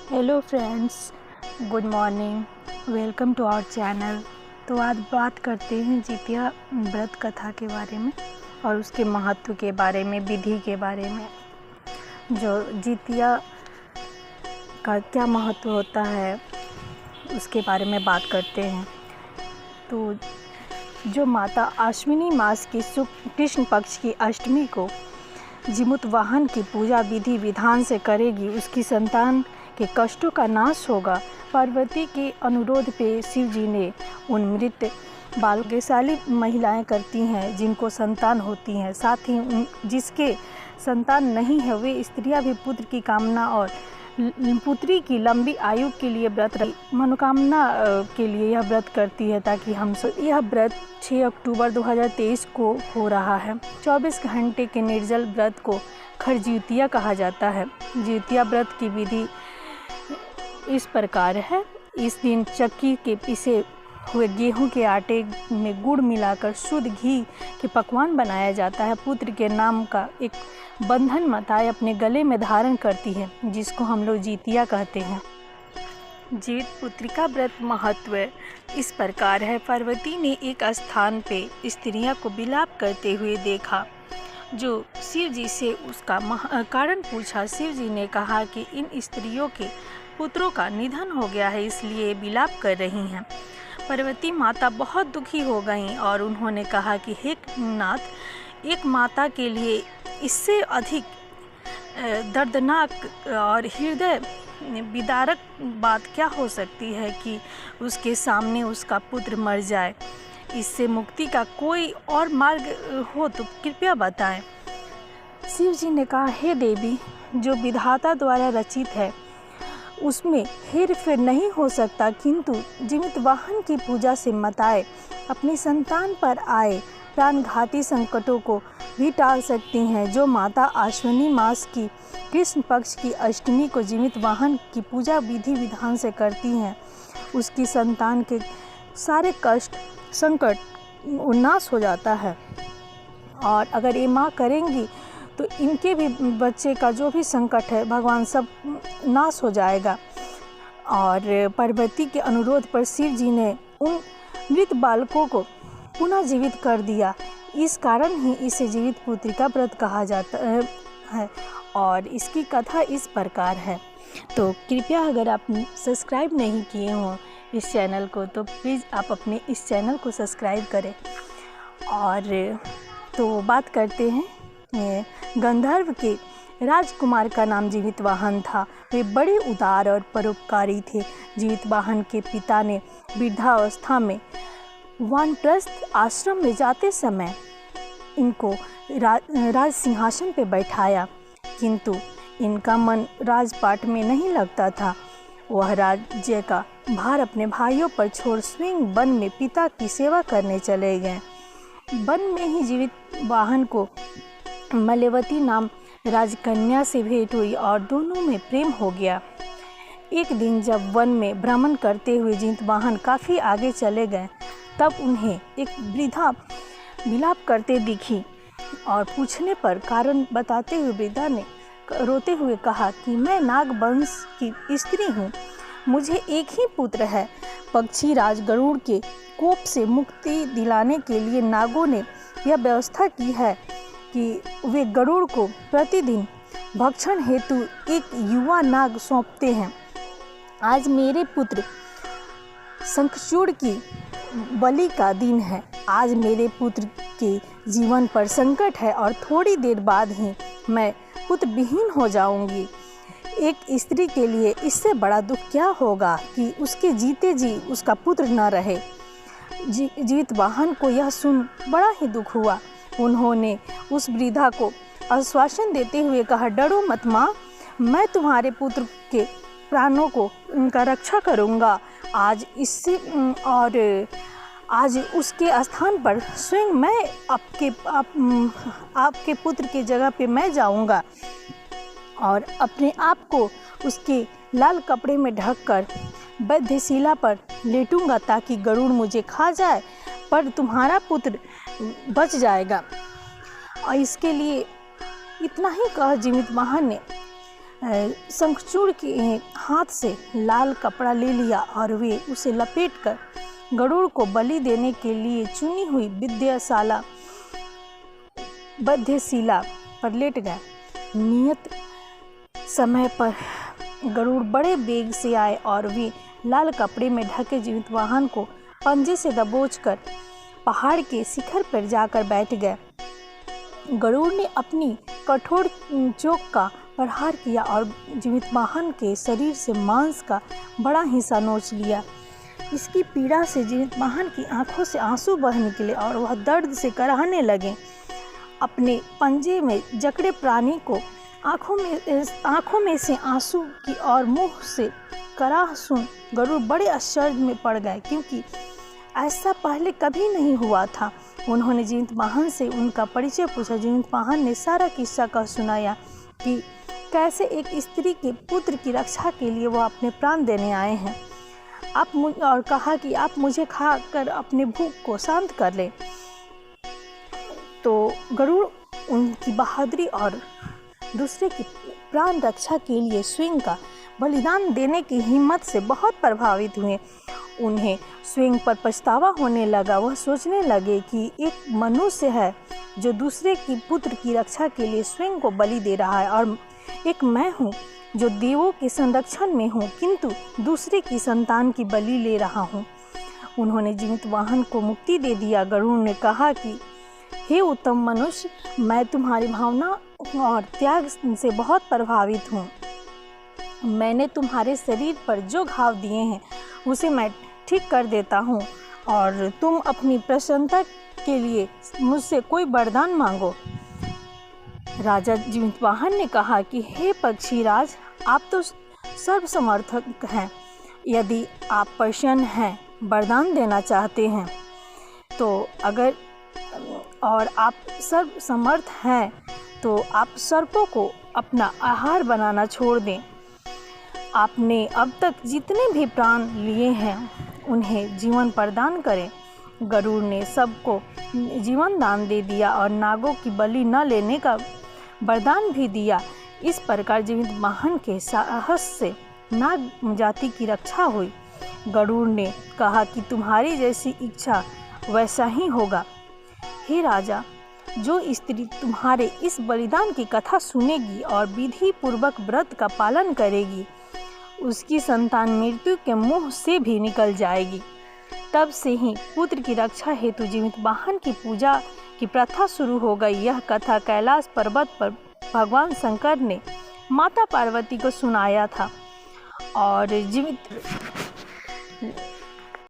Hello friends, good morning. Welcome to our channel. तो आज बात करते हैं जितिया व्रत कथा के बारे में और उसके महत्व के बारे में, विधि के बारे में। जो जितिया का क्या महत्व होता है उसके बारे में बात करते हैं। तो जो माता आश्विनी मास की कृष्ण पक्ष की अष्टमी को जीमूत वाहन की पूजा विधि विधान से करेगी, उसकी संतान के कष्टों का नाश होगा। पार्वती के अनुरोध पे शिव जी ने उन मृत भाग्यशाली महिलाएं करती हैं जिनको संतान होती हैं, साथ ही जिसके संतान नहीं है वे स्त्रियां भी पुत्र की कामना और पुत्री की लंबी आयु के लिए मनोकामना के लिए यह व्रत करती है, ताकि यह व्रत 6 अक्टूबर 2023 को हो रहा है। 24 घंटे के निर्जल व्रत को खरजितिया कहा जाता है। जितिया व्रत की विधि इस प्रकार है। इस दिन चक्की के पिसे हुए गेहूं के आटे में गुड़ मिलाकर शुद्ध घी के पकवान बनाया जाता है। पुत्र के नाम का एक बंधन माताएं अपने गले में धारण करती है, जिसको हम लोग जितिया कहते हैं। जीत पुत्रिका व्रत महत्व इस प्रकार है। पार्वती ने एक स्थान पे स्त्रियां को विलाप करते हुए देखा, जो शिव जी से उसका कारण पूछा। शिव जी ने कहा कि इन स्त्रियों के पुत्रों का निधन हो गया है, इसलिए विलाप कर रही हैं। पार्वती माता बहुत दुखी हो गईं और उन्होंने कहा कि हे नाथ, एक माता के लिए इससे अधिक दर्दनाक और हृदय विदारक बात क्या हो सकती है कि उसके सामने उसका पुत्र मर जाए। इससे मुक्ति का कोई और मार्ग हो तो कृपया बताएं। शिव जी ने कहा, हे देवी, जो विधाता द्वारा रचित है उसमें हेर फेर नहीं हो सकता, किंतु जीवित वाहन की पूजा से माताएं अपनी संतान पर आए प्राणघाती संकटों को भी टाल सकती हैं। जो माता आश्विनी मास की कृष्ण पक्ष की अष्टमी को जीवित वाहन की पूजा विधि विधान से करती हैं, उसकी संतान के सारे कष्ट संकट नाश हो जाता है। और अगर ये माँ करेंगी तो इनके भी बच्चे का जो भी संकट है भगवान सब नाश हो जाएगा। और पार्वती के अनुरोध पर शिव जी ने उन मृत बालकों को पुनः जीवित कर दिया। इस कारण ही इसे जीवित पुत्रिका व्रत कहा जाता है। और इसकी कथा इस प्रकार है। तो कृपया अगर आप सब्सक्राइब नहीं किए हों इस चैनल को तो प्लीज़ आप अपने इस चैनल को सब्सक्राइब करें। और तो बात करते हैं, गंधर्व के राजकुमार का नाम जीवित वाहन था। वे बड़े उदार और परोपकारी थे। जीवित वाहन के पिता ने वृद्धावस्था में वानप्रस्थ आश्रम में जाते समय इनको राज सिंहासन पर बैठाया, किंतु इनका मन राजपाट में नहीं लगता था। वह राज्य का भार अपने भाइयों पर छोड़ स्वयं वन में पिता की सेवा करने चले गए। वन में ही जीवित वाहन को मलेवती नाम राजकन्या से भेंट हुई और दोनों में प्रेम हो गया। एक दिन जब वन में भ्रमण करते हुए जीवित वाहन काफ़ी आगे चले गए, तब उन्हें एक वृद्धा विलाप करते दिखी और पूछने पर कारण बताते हुए वृद्धा ने रोते हुए कहा कि मैं नाग वंश की स्त्री हूँ, मुझे एक ही पुत्र है। पक्षी राज गरुड़ के कोप से मुक्ति दिलाने के लिए नागों ने यह व्यवस्था की है कि वे गरुड़ को प्रतिदिन भक्षण हेतु एक युवा नाग सौंपते हैं। आज मेरे पुत्र शंखचूड़ की बलि का दिन है। आज मेरे पुत्र के जीवन पर संकट है और थोड़ी देर बाद ही मैं पुत्र विहीन हो जाऊंगी। एक स्त्री के लिए इससे बड़ा दुख क्या होगा कि उसके जीते जी उसका पुत्र न रहे। जीवित वाहन को यह सुन बड़ा ही दुख हुआ। उन्होंने उस वृद्धा को आश्वासन देते हुए कहा, डरो मत माँ, मैं तुम्हारे पुत्र के प्राणों को उनका रक्षा करूँगा। आज इससे और आज उसके स्थान पर स्वयं मैं आपके पुत्र के जगह पे मैं जाऊँगा और अपने आप को उसके लाल कपड़े में ढककर वध्यशिला पर लेटूंगा, ताकि गरुड़ मुझे खा जाए पर तुम्हारा पुत्र बच जाएगा। और इसके लिए इतना ही कह जीवित वाहन ने शंखचूड़ के हाथ से लाल कपड़ा ले लिया और वे उसे लपेटकर गरुड़ को बलि देने के लिए चुनी हुई बध्यशिला पर लेट गए। नियत समय पर गरुड़ बड़े वेग से आए और वे लाल कपड़े में ढके जीवित वाहन को पंजे से दबोचकर पहाड़ के शिखर पर जाकर बैठ गए। गरुड़ ने अपनी कठोर चोंच का प्रहार किया और जीवित वाहन के शरीर से मांस का बड़ा हिस्सा नोच लिया। इसकी पीड़ा से जीवित वाहन की आंखों से आंसू बह निकले और वह दर्द से कराहने लगे। अपने पंजे में जकड़े प्राणी को आंखों में से आंसू की और मुंह से कराह सुन गरुड़ बड़े आश्चर्य में पड़ गए, क्योंकि ऐसा पहले कभी नहीं हुआ था। उन्होंने जीवित वाहन से उनका परिचय पूछा। जीवित वाहन ने सारा किस्सा कह सुनाया कि कैसे एक स्त्री के पुत्र की रक्षा के लिए वह अपने प्राण देने आए हैं। और कहा कि आप मुझे खाकर अपने भूख को शांत कर ले। तो गरुड़ उनकी बहादुरी और दूसरे की प्राण रक्षा के लिए स्वयं का बलिदान देने की हिम्मत से बहुत प्रभावित हुए। उन्हें स्वयं पर पछतावा होने लगा। वह सोचने लगे कि एक मनुष्य है जो दूसरे की पुत्र की रक्षा के लिए स्वयं को बलि दे रहा है, और एक मैं हूँ जो देवों के संरक्षण में हूँ किंतु दूसरे की संतान की बलि ले रहा हूँ। उन्होंने जीवित वाहन को मुक्ति दे दिया। गरुड़ ने कहा कि हे उत्तम मनुष्य, मैं तुम्हारी भावना और त्याग से बहुत प्रभावित हूँ। मैंने तुम्हारे शरीर पर जो घाव दिए हैं उसे मैं ठीक कर देता हूँ, और तुम अपनी प्रसन्नता के लिए मुझसे कोई वरदान मांगो। राजा जीवित वाहन ने कहा कि हे पक्षीराज, आप तो सर्वसमर्थक हैं। यदि आप प्रसन्न हैं, वरदान देना चाहते हैं तो और आप सर्वसमर्थ हैं तो आप सर्पों को अपना आहार बनाना छोड़ दें। आपने अब तक जितने भी प्राण लिए हैं उन्हें जीवन प्रदान करें। गरुड़ ने सबको जीवन दान दे दिया और नागों की बलि न लेने का वरदान भी दिया। इस प्रकार जीवित वाहन के साहस से नाग जाति की रक्षा हुई। गरुड़ ने कहा कि तुम्हारी जैसी इच्छा वैसा ही होगा। हे राजा, जो स्त्री तुम्हारे इस बलिदान की कथा सुनेगी और विधि पूर्वक व्रत का पालन करेगी, उसकी संतान मृत्यु के मुंह से भी निकल जाएगी। तब से ही पुत्र की रक्षा हेतु जीवित वाहन की पूजा की प्रथा शुरू हो गई। यह कथा कैलाश पर्वत पर भगवान शंकर ने माता पार्वती को सुनाया था और जीवित